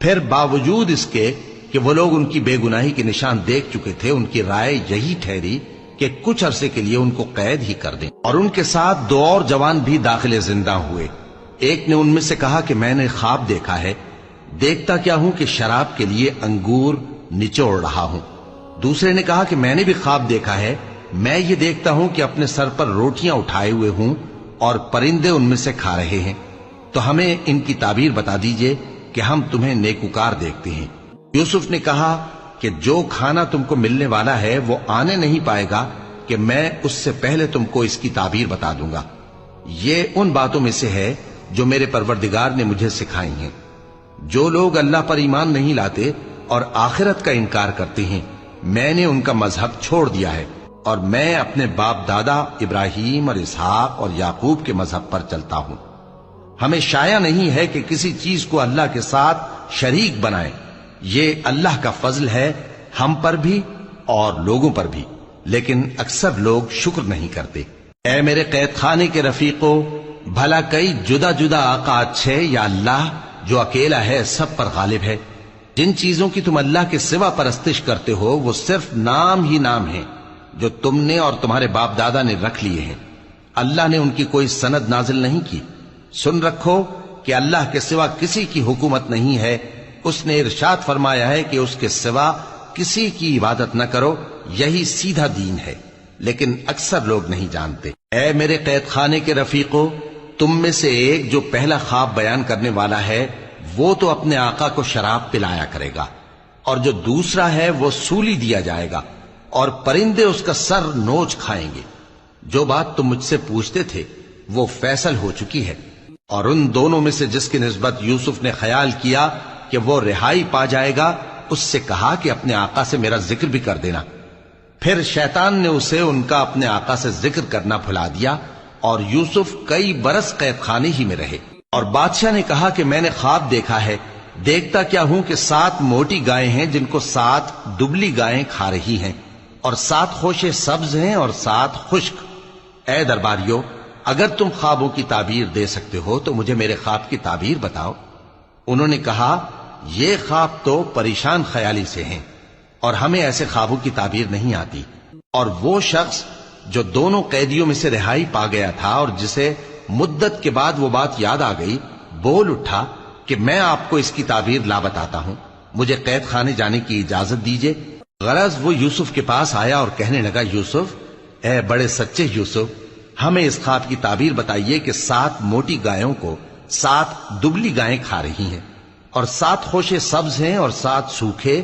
پھر باوجود اس کے کہ وہ لوگ ان کی بے گناہی کے نشان دیکھ چکے تھے، ان کی رائے یہی ٹھہری کہ کچھ عرصے کے لیے ان کو قید ہی کر دیں، اور ان کے ساتھ 2 اور جوان بھی داخل زندہ ہوئے۔ ایک نے ان میں سے کہا کہ میں نے خواب دیکھا ہے، دیکھتا کیا ہوں کہ شراب کے لیے انگور نچوڑ رہا ہوں۔ دوسرے نے کہا کہ میں نے بھی خواب دیکھا ہے، میں یہ دیکھتا ہوں کہ اپنے سر پر روٹیاں اٹھائے ہوئے ہوں اور پرندے ان میں سے کھا رہے ہیں، تو ہمیں ان کی تعبیر بتا دیجئے کہ ہم تمہیں نیکوکار دیکھتے ہیں۔ یوسف نے کہا کہ جو کھانا تم کو ملنے والا ہے وہ آنے نہیں پائے گا کہ میں اس سے پہلے تم کو اس کی تعبیر بتا دوں گا۔ یہ ان باتوں میں سے ہے جو میرے پروردگار نے مجھے سکھائی ہیں۔ جو لوگ اللہ پر ایمان نہیں لاتے اور آخرت کا انکار کرتے ہیں، میں نے ان کا مذہب چھوڑ دیا ہے، اور میں اپنے باپ دادا ابراہیم اور اسحاق اور یعقوب کے مذہب پر چلتا ہوں۔ ہمیں شایع نہیں ہے کہ کسی چیز کو اللہ کے ساتھ شریک بنائیں، یہ اللہ کا فضل ہے ہم پر بھی اور لوگوں پر بھی، لیکن اکثر لوگ شکر نہیں کرتے۔ اے میرے قید خانے کے رفیقو، بھلا کئی جدا جدا آقا اچھے یا اللہ جو اکیلا ہے سب پر غالب ہے؟ جن چیزوں کی تم اللہ کے سوا پرستش کرتے ہو وہ صرف نام ہی نام ہیں جو تم نے اور تمہارے باپ دادا نے رکھ لیے ہیں، اللہ نے ان کی کوئی سند نازل نہیں کی۔ سن رکھو کہ اللہ کے سوا کسی کی حکومت نہیں ہے، اس نے ارشاد فرمایا ہے کہ اس کے سوا کسی کی عبادت نہ کرو، یہی سیدھا دین ہے، لیکن اکثر لوگ نہیں جانتے۔ اے میرے قید خانے کے رفیقو، تم میں سے ایک جو پہلا خواب بیان کرنے والا ہے وہ تو اپنے آقا کو شراب پلایا کرے گا، اور جو دوسرا ہے وہ سولی دیا جائے گا، اور پرندے اس کا سر نوچ کھائیں گے۔ جو بات تم مجھ سے پوچھتے تھے وہ فیصل ہو چکی ہے، اور ان دونوں میں سے جس کی نسبت یوسف نے خیال کیا کہ وہ رہائی پا جائے گا، اس سے کہا کہ اپنے آقا سے میرا ذکر بھی کر دینا۔ پھر شیطان نے اسے ان کا اپنے آقا سے ذکر کرنا بھلا دیا، اور یوسف کئی برس قید خانے ہی میں رہے۔ اور بادشاہ نے کہا کہ میں نے خواب دیکھا ہے، دیکھتا کیا ہوں کہ 7 موٹی گائیں ہیں جن کو 7 دبلی گائیں کھا رہی ہیں، اور 7 خوشے سبز ہیں اور 7 خشک۔ اے درباریو، اگر تم خوابوں کی تعبیر دے سکتے ہو تو مجھے میرے خواب کی تعبیر بتاؤ۔ انہوں نے کہا یہ خواب تو پریشان خیالی سے ہیں، اور ہمیں ایسے خوابوں کی تعبیر نہیں آتی۔ اور وہ شخص جو دونوں قیدیوں میں سے رہائی پا گیا تھا اور جسے مدت کے بعد وہ بات یاد آ گئی، بول اٹھا کہ میں آپ کو اس کی تعبیر لا بتاتا ہوں، مجھے قید خانے جانے کی اجازت دیجیے۔ غرض وہ یوسف کے پاس آیا اور کہنے لگا، یوسف، اے بڑے سچے یوسف، ہمیں اس خواب کی تعبیر بتائیے کہ 7 موٹی گایوں کو 7 دبلی گائیں کھا رہی ہیں، اور 7 خوشے سبز ہیں اور 7 سوکھے،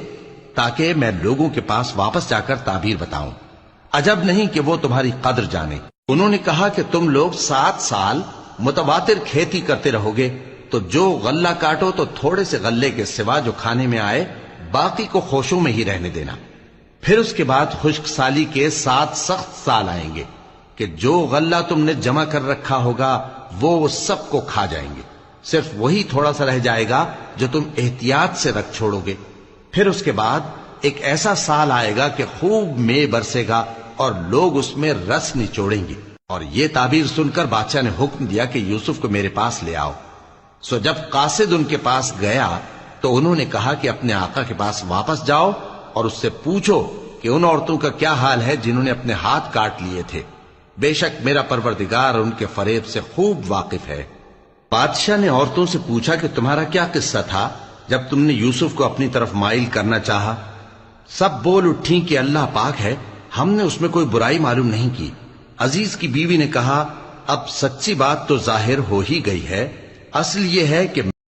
تاکہ میں لوگوں کے پاس واپس جا کر تعبیر بتاؤں۔ عجب نہیں کہ وہ تمہاری قدر جانے۔ انہوں نے کہا کہ تم لوگ 7 سال متواتر کھیتی کرتے رہو گے، تو جو غلہ کاٹو تو تھوڑے سے غلے کے سوا جو کھانے میں آئے باقی کو خوشوں میں ہی رہنے دینا۔ پھر اس کے بعد خشک سالی کے 7 سخت سال آئیں گے کہ جو غلہ تم نے جمع کر رکھا ہوگا وہ سب کو کھا جائیں گے، صرف وہی تھوڑا سا رہ جائے گا جو تم احتیاط سے رکھ چھوڑو گے۔ پھر اس کے بعد ایک ایسا سال آئے گا کہ خوب مے برسے گا اور لوگ اس میں رس نچوڑیں گے۔ اور یہ تعبیر سن کر بادشاہ نے حکم دیا کہ یوسف کو میرے پاس لے آؤ۔ سو جب قاصد ان کے پاس گیا تو انہوں نے کہا کہ اپنے آقا کے پاس واپس جاؤ اور اس سے پوچھو کہ ان عورتوں کا کیا حال ہے جنہوں نے اپنے ہاتھ کاٹ لیے تھے، بے شک میرا پروردگار ان کے فریب سے خوب واقف ہے۔ بادشاہ نے عورتوں سے پوچھا کہ تمہارا کیا قصہ تھا جب تم نے یوسف کو اپنی طرف مائل کرنا چاہا؟ سب بول اٹھیں کہ اللہ پاک ہے، ہم نے اس میں کوئی برائی معلوم نہیں کی۔ عزیز کی بیوی نے کہا، اب سچی بات تو ظاہر ہو ہی گئی ہے، اصل یہ ہے کہ